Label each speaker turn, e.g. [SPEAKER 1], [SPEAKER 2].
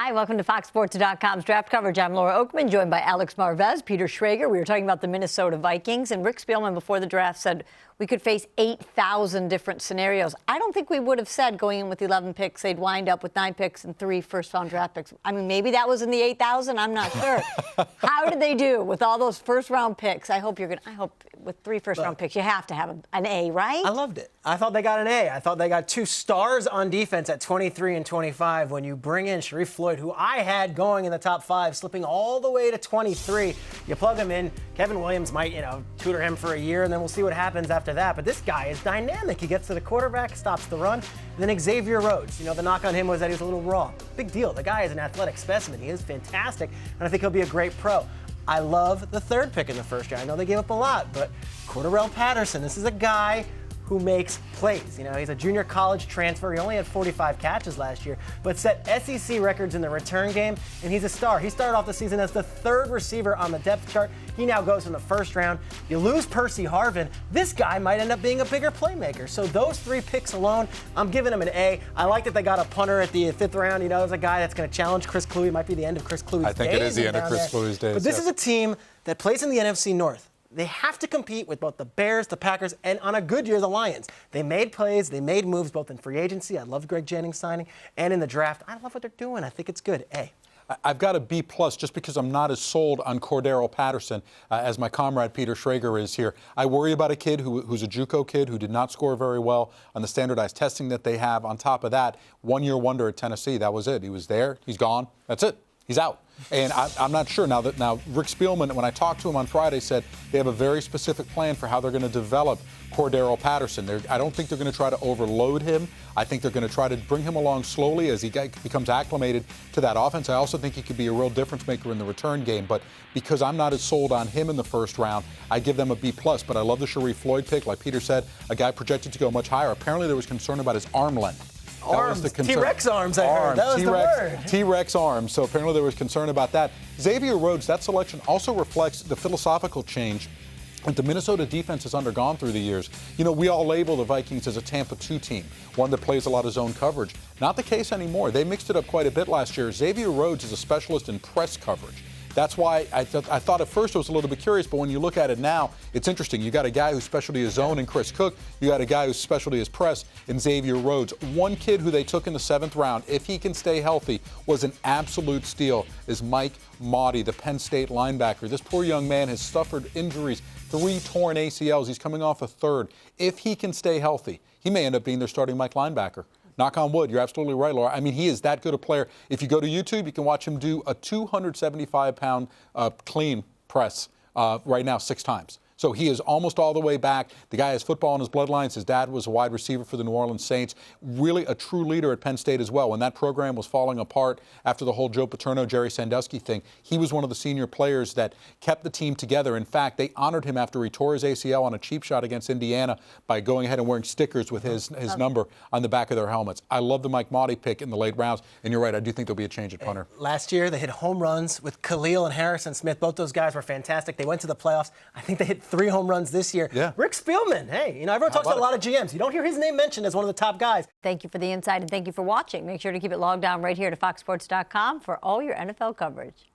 [SPEAKER 1] Hi, welcome to FoxSports.com's draft coverage. I'm Laura Okmin, joined by Alex Marvez, Peter Schrager. We were talking about the Minnesota Vikings, and Rick Spielman before the draft said we could face 8,000 different scenarios. I don't think we would have said going in with 11 picks, they'd wind up with 9 picks and 3 first-round draft picks. I mean, maybe that was in the 8,000. I'm not sure. How did they do with all those first-round picks? I hope with 3 first-round picks, you have to have an A, right?
[SPEAKER 2] I loved it. I thought they got an A. I thought they got 2 stars on defense at 23 and 25. When you bring in Sharif Floyd, who I had going in the top 5, slipping all the way to 23, you plug him in. Kevin Williams might, tutor him for a year, and then we'll see what happens after that. But this guy is dynamic. He gets to the quarterback, stops the run. And then Xavier Rhodes. The knock on him was that he was a little raw. Big deal. The guy is an athletic specimen. He is fantastic, and I think he'll be a great pro. I love the 3rd pick in the first round. I know they gave up a lot, but Cordarrelle Patterson, this is a guy who makes plays. He's a junior college transfer. He only had 45 catches last year, but set SEC records in the return game, and he's a star. He started off the season as the 3rd receiver on the depth chart. He now goes in the first round. You lose Percy Harvin. This guy might end up being a bigger playmaker. So those 3 picks alone, I'm giving him an A. I like that they got a punter at the 5th round. There's a guy that's going to challenge Chris Kluwe. It might be the end of Chris Kluwe's days.
[SPEAKER 3] I think it is the end of Chris Kluwe's days.
[SPEAKER 2] But this is a team that plays in the NFC North. They have to compete with both the Bears, the Packers, and on a good year, the Lions. They made plays, they made moves both in free agency. I love Greg Jennings signing, and in the draft. I love what they're doing. I think it's good. A.
[SPEAKER 3] I've got a B+ just because I'm not as sold on Cordarrelle Patterson as my comrade Peter Schrager is here. I worry about a kid who's a JUCO kid who did not score very well on the standardized testing that they have. On top of that, 1-year wonder at Tennessee. That was it. He was there. He's gone. That's it. He's out. And I'm not sure. Now Rick Spielman, when I talked to him on Friday, said they have a very specific plan for how they're going to develop Cordarrelle Patterson. I don't think they're going to try to overload him. I think they're going to try to bring him along slowly as he becomes acclimated to that offense. I also think he could be a real difference maker in the return game. But because I'm not as sold on him in the first round, I give them a B+. But I love the Sharif Floyd pick. Like Peter said, a guy projected to go much higher. Apparently there was concern about his arm length.
[SPEAKER 2] Arms, T-Rex arms, I heard. That was the word.
[SPEAKER 3] T-Rex arms. So apparently there was concern about that. Xavier Rhodes, that selection also reflects the philosophical change that the Minnesota defense has undergone through the years. We all label the Vikings as a Tampa 2 team, one that plays a lot of zone coverage. Not the case anymore. They mixed it up quite a bit last year. Xavier Rhodes is a specialist in press coverage. That's why I thought at first it was a little bit curious, but when you look at it now, it's interesting. You got a guy whose specialty is zone in Chris Cook. You got a guy whose specialty is press in Xavier Rhodes. One kid who they took in the 7th round, if he can stay healthy, was an absolute steal, is Mike Maudie, the Penn State linebacker. This poor young man has suffered injuries, 3 torn ACLs. He's coming off a 3rd. If he can stay healthy, he may end up being their starting Mike linebacker. Knock on wood. You're absolutely right, Laura. I mean, he is that good a player. If you go to YouTube, you can watch him do a 275-pound clean press right now 6 times. So he is almost all the way back. The guy has football in his bloodlines. His dad was a wide receiver for the New Orleans Saints. Really a true leader at Penn State as well. When that program was falling apart after the whole Joe Paterno, Jerry Sandusky thing, he was one of the senior players that kept the team together. In fact, they honored him after he tore his ACL on a cheap shot against Indiana by going ahead and wearing stickers with his number on the back of their helmets. I love the Mike Maudie pick in the late rounds. And you're right, I do think there'll be a change at punter.
[SPEAKER 2] Last year, they hit home runs with Khalil and Harrison Smith. Both those guys were fantastic. They went to the playoffs. I think they hit 3 home runs this year.
[SPEAKER 3] Yeah.
[SPEAKER 2] Rick Spielman, hey, everyone talks about a lot of GMs. You don't hear his name mentioned as one of the top guys.
[SPEAKER 1] Thank you for the insight and thank you for watching. Make sure to keep it logged on right here to FoxSports.com for all your NFL coverage.